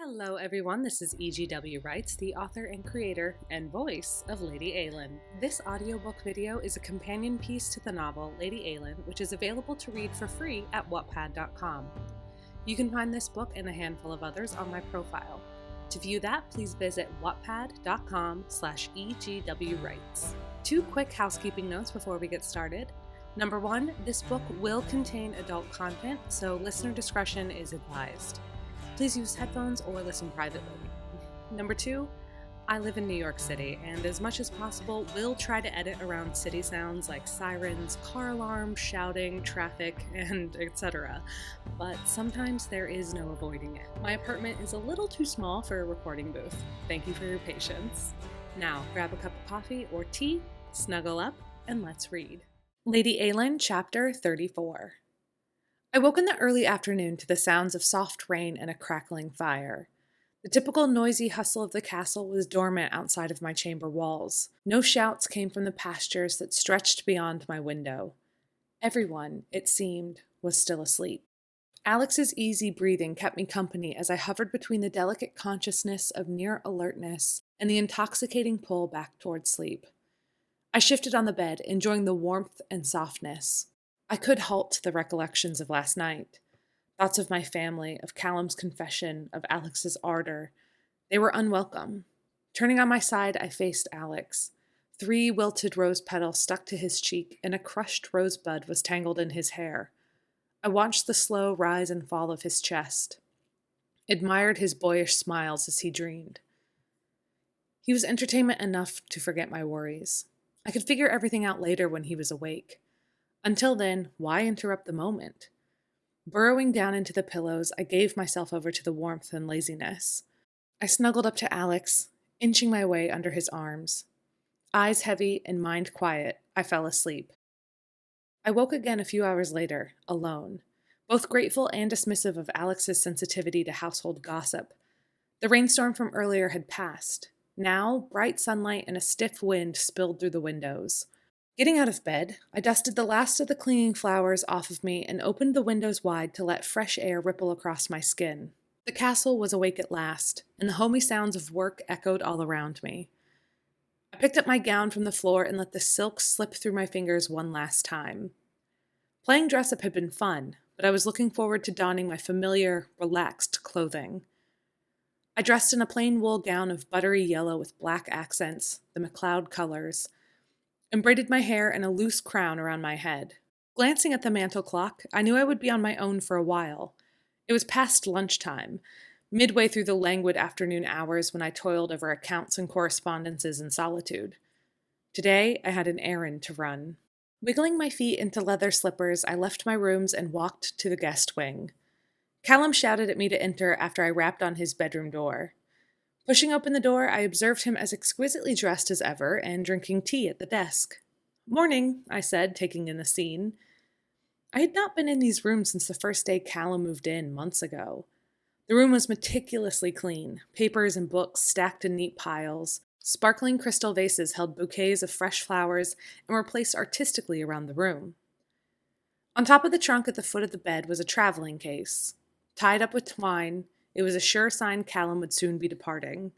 Hello everyone, this is EGWwrites, the author and creator and voice of Lady Eilean. This audiobook video is a companion piece to the novel Lady Eilean, which is available to read for free at wattpad.com. You can find this book and a handful of others on my profile. To view that, please visit wattpad.com/EGWwrites. Two quick housekeeping notes before we get started. Number one, this book will contain adult content, so listener discretion is advised. Please use headphones or listen privately. Number two, I live in New York City, and as much as possible, will try to edit around city sounds like sirens, car alarms, shouting, traffic, and etc. But sometimes there is no avoiding it. My apartment is a little too small for a recording booth. Thank you for your patience. Now, grab a cup of coffee or tea, snuggle up, and let's read. Lady Eilean, Chapter 34. I woke in the early afternoon to the sounds of soft rain and a crackling fire. The typical noisy hustle of the castle was dormant outside of my chamber walls. No shouts came from the pastures that stretched beyond my window. Everyone, it seemed, was still asleep. Alex's easy breathing kept me company as I hovered between the delicate consciousness of near alertness and the intoxicating pull back toward sleep. I shifted on the bed, enjoying the warmth and softness. I could halt the recollections of last night. Thoughts of my family, of Callum's confession, of Alex's ardor. They were unwelcome. Turning on my side, I faced Alex. 3 wilted rose petals stuck to his cheek, and a crushed rosebud was tangled in his hair. I watched the slow rise and fall of his chest, admired his boyish smiles as he dreamed. He was entertainment enough to forget my worries. I could figure everything out later when he was awake. Until then, why interrupt the moment? Burrowing down into the pillows, I gave myself over to the warmth and laziness. I snuggled up to Alex, inching my way under his arms. Eyes heavy and mind quiet, I fell asleep. I woke again a few hours later, alone, both grateful and dismissive of Alex's sensitivity to household gossip. The rainstorm from earlier had passed. Now, bright sunlight and a stiff wind spilled through the windows. Getting out of bed, I dusted the last of the clinging flowers off of me and opened the windows wide to let fresh air ripple across my skin. The castle was awake at last, and the homey sounds of work echoed all around me. I picked up my gown from the floor and let the silk slip through my fingers one last time. Playing dress-up had been fun, but I was looking forward to donning my familiar, relaxed clothing. I dressed in a plain wool gown of buttery yellow with black accents, the MacLeod colors, and braided my hair in a loose crown around my head. Glancing at the mantel clock, I knew I would be on my own for a while. It was past lunchtime, midway through the languid afternoon hours when I toiled over accounts and correspondences in solitude. Today, I had an errand to run. Wiggling my feet into leather slippers, I left my rooms and walked to the guest wing. Callum shouted at me to enter after I rapped on his bedroom door. Pushing open the door, I observed him as exquisitely dressed as ever and drinking tea at the desk. "Morning," I said, taking in the scene. I had not been in these rooms since the first day Callum moved in, months ago. The room was meticulously clean, papers and books stacked in neat piles. Sparkling crystal vases held bouquets of fresh flowers and were placed artistically around the room. On top of the trunk at the foot of the bed was a traveling case. Tied up with twine, it was a sure sign Callum would soon be departing.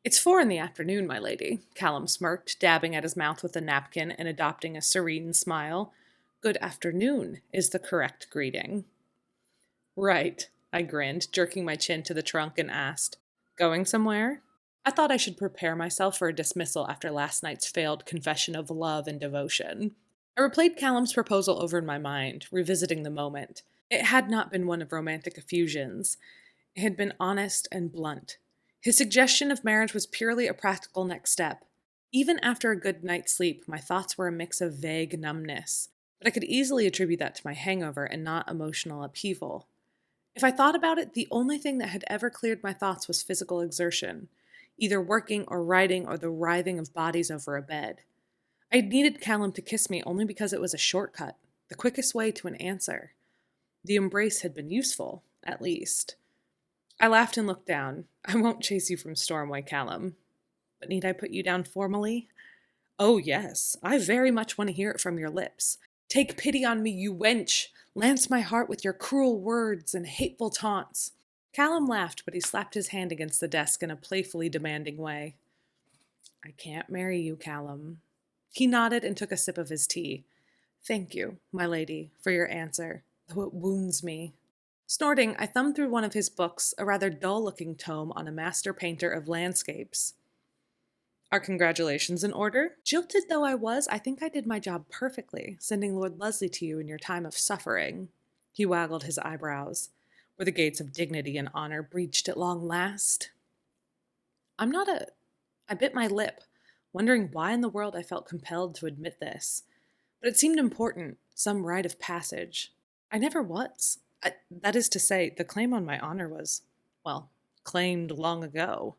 "It's 4 in the afternoon, my lady," Callum smirked, dabbing at his mouth with a napkin and adopting a serene smile. "Good afternoon is the correct greeting." "Right," I grinned, jerking my chin to the trunk and asked, "Going somewhere?" I thought I should prepare myself for a dismissal after last night's failed confession of love and devotion. I replayed Callum's proposal over in my mind, revisiting the moment. It had not been one of romantic effusions. It had been honest and blunt. His suggestion of marriage was purely a practical next step. Even after a good night's sleep, my thoughts were a mix of vague numbness, but I could easily attribute that to my hangover and not emotional upheaval. If I thought about it, the only thing that had ever cleared my thoughts was physical exertion, either working or writing or the writhing of bodies over a bed. I needed Callum to kiss me only because it was a shortcut, the quickest way to an answer. The embrace had been useful, at least. I laughed and looked down. "I won't chase you from Stormway, Callum. But need I put you down formally?" "Oh, yes. I very much want to hear it from your lips. Take pity on me, you wench! Lance my heart with your cruel words and hateful taunts. Callum laughed, but he slapped his hand against the desk in a playfully demanding way. I can't marry you, Callum. He nodded and took a sip of his tea. Thank you, my lady, for your answer, though it wounds me. Snorting, I thumbed through one of his books, a rather dull-looking tome on a master painter of landscapes. Are congratulations in order? Jilted though I was, I think I did my job perfectly, sending Lord Leslie to you in your time of suffering. He waggled his eyebrows. Were the gates of dignity and honor breached at long last? I bit my lip, wondering why in the world I felt compelled to admit this. But it seemed important, some rite of passage. I never was. That is to say, the claim on my honor was, well, claimed long ago.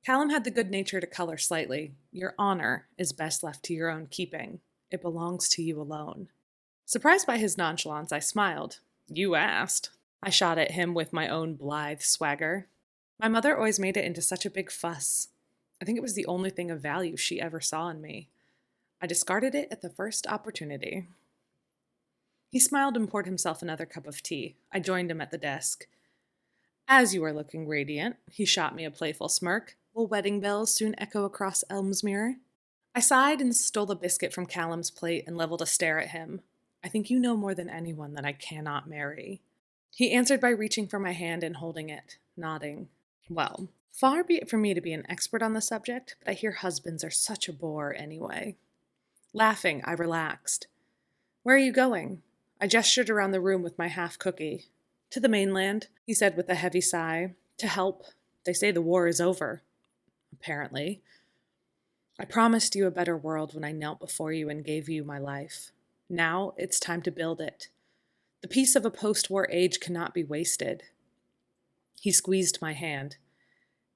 Callum had the good nature to color slightly. Your honor is best left to your own keeping. It belongs to you alone. Surprised by his nonchalance, I smiled. You asked. I shot at him with my own blithe swagger. My mother always made it into such a big fuss. I think it was the only thing of value she ever saw in me. I discarded it at the first opportunity. He smiled and poured himself another cup of tea. I joined him at the desk. As you are looking radiant, he shot me a playful smirk. Will wedding bells soon echo across Elmsmere? I sighed and stole a biscuit from Callum's plate and leveled a stare at him. I think you know more than anyone that I cannot marry. He answered by reaching for my hand and holding it, nodding. Well, far be it from me to be an expert on the subject, but I hear husbands are such a bore anyway. Laughing, I relaxed. Where are you going? I gestured around the room with my half-cookie. To the mainland, he said with a heavy sigh. To help. They say the war is over. Apparently. I promised you a better world when I knelt before you and gave you my life. Now it's time to build it. The peace of a post-war age cannot be wasted. He squeezed my hand.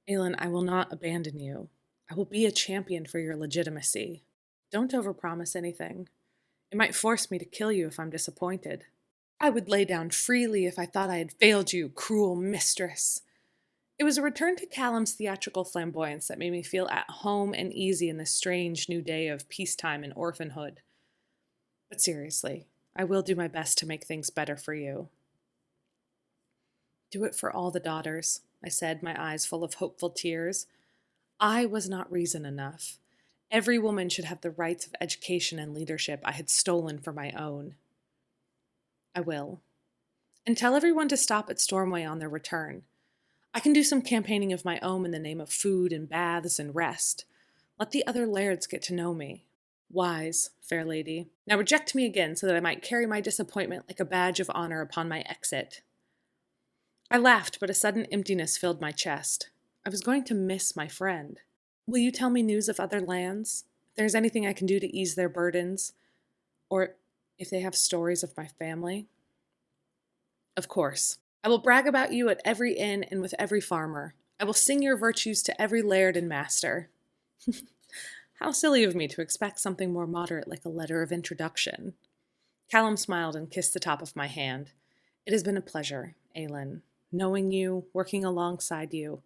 Eilean, I will not abandon you. I will be a champion for your legitimacy. Don't overpromise anything. It might force me to kill you if I'm disappointed. I would lay down freely if I thought I had failed you, cruel mistress. It was a return to Callum's theatrical flamboyance that made me feel at home and easy in this strange new day of peacetime and orphanhood. But seriously, I will do my best to make things better for you. Do it for all the daughters, I said, my eyes full of hopeful tears. I was not reason enough. Every woman should have the rights of education and leadership I had stolen for my own. I will. And tell everyone to stop at Stormway on their return. I can do some campaigning of my own in the name of food and baths and rest. Let the other lairds get to know me. Wise, fair lady. Now reject me again so that I might carry my disappointment like a badge of honor upon my exit. I laughed, but a sudden emptiness filled my chest. I was going to miss my friend. Will you tell me news of other lands? If there's anything I can do to ease their burdens? Or if they have stories of my family? Of course. I will brag about you at every inn and with every farmer. I will sing your virtues to every laird and master. How silly of me to expect something more moderate like a letter of introduction. Callum smiled and kissed the top of my hand. It has been a pleasure, Eilean. Knowing you, working alongside you,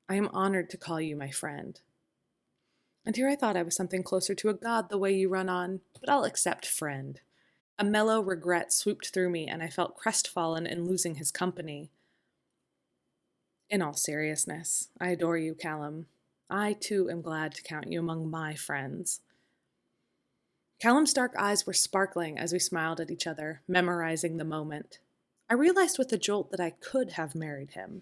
I am honored to call you my friend. And here I thought I was something closer to a god the way you run on, but I'll accept friend. A mellow regret swooped through me, and I felt crestfallen in losing his company. In all seriousness, I adore you, Callum. I, too, am glad to count you among my friends. Callum's dark eyes were sparkling as we smiled at each other, memorizing the moment. I realized with a jolt that I could have married him.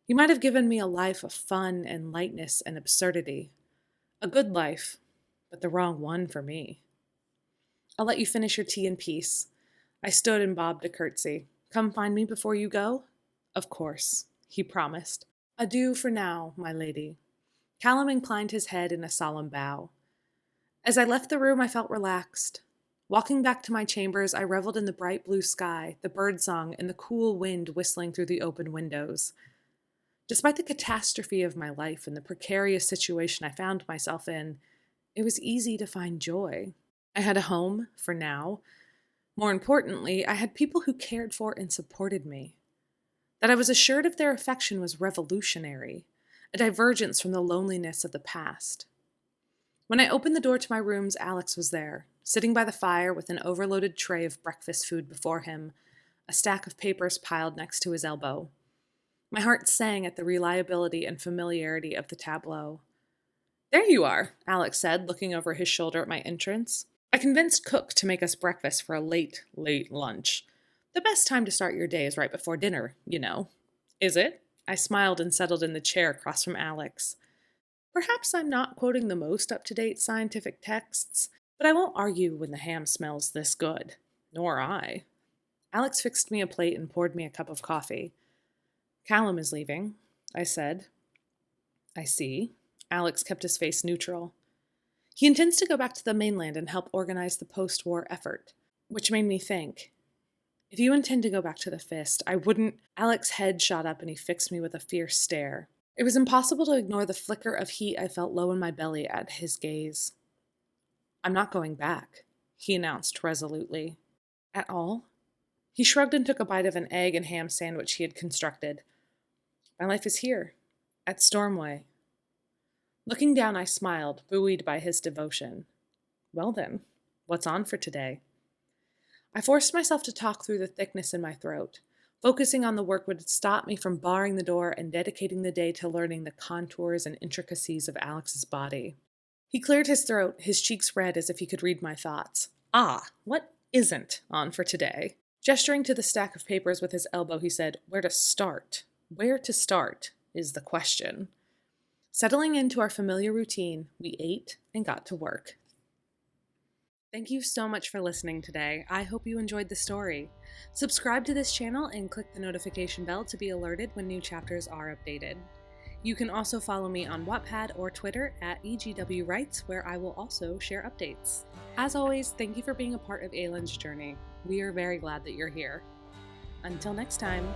He might have given me a life of fun and lightness and absurdity. A good life, but the wrong one for me. I'll let you finish your tea in peace. I stood and bobbed a curtsy. Come find me before you go? Of course, he promised. Adieu for now, my lady. Callum inclined his head in a solemn bow. As I left the room, I felt relaxed. Walking back to my chambers, I reveled in the bright blue sky, the birdsong, and the cool wind whistling through the open windows. Despite the catastrophe of my life and the precarious situation I found myself in, it was easy to find joy. I had a home, for now. More importantly, I had people who cared for and supported me. That I was assured of their affection was revolutionary, a divergence from the loneliness of the past. When I opened the door to my rooms, Alex was there, sitting by the fire with an overloaded tray of breakfast food before him, a stack of papers piled next to his elbow. My heart sang at the reliability and familiarity of the tableau. "There you are," Alex said, looking over his shoulder at my entrance. "I convinced Cook to make us breakfast for a late lunch. The best time to start your day is right before dinner, you know." "Is it?" I smiled and settled in the chair across from Alex. Perhaps I'm not quoting the most up-to-date scientific texts, but I won't argue when the ham smells this good. Nor I. Alex fixed me a plate and poured me a cup of coffee. "Callum is leaving," I said. "I see." Alex kept his face neutral. "He intends to go back to the mainland and help organize the post-war effort," which made me think. If you intend to go back to the Fist, I wouldn't... Alex's head shot up and he fixed me with a fierce stare. It was impossible to ignore the flicker of heat I felt low in my belly at his gaze. "I'm not going back," he announced resolutely. "At all?" He shrugged and took a bite of an egg and ham sandwich he had constructed. "My life is here, at Stormway." Looking down, I smiled, buoyed by his devotion. "Well then, what's on for today?" I forced myself to talk through the thickness in my throat. Focusing on the work would stop me from barring the door and dedicating the day to learning the contours and intricacies of Alex's body. He cleared his throat, his cheeks red as if he could read my thoughts. What isn't on for today? Gesturing to the stack of papers with his elbow, he said, "Where to start? Where to start is the question." Settling into our familiar routine, we ate and got to work. Thank you so much for listening today. I hope you enjoyed the story. Subscribe to this channel and click the notification bell to be alerted when new chapters are updated. You can also follow me on Wattpad or Twitter at EGWwrites, where I will also share updates. As always, thank you for being a part of Eilean's journey. We are very glad that you're here. Until next time.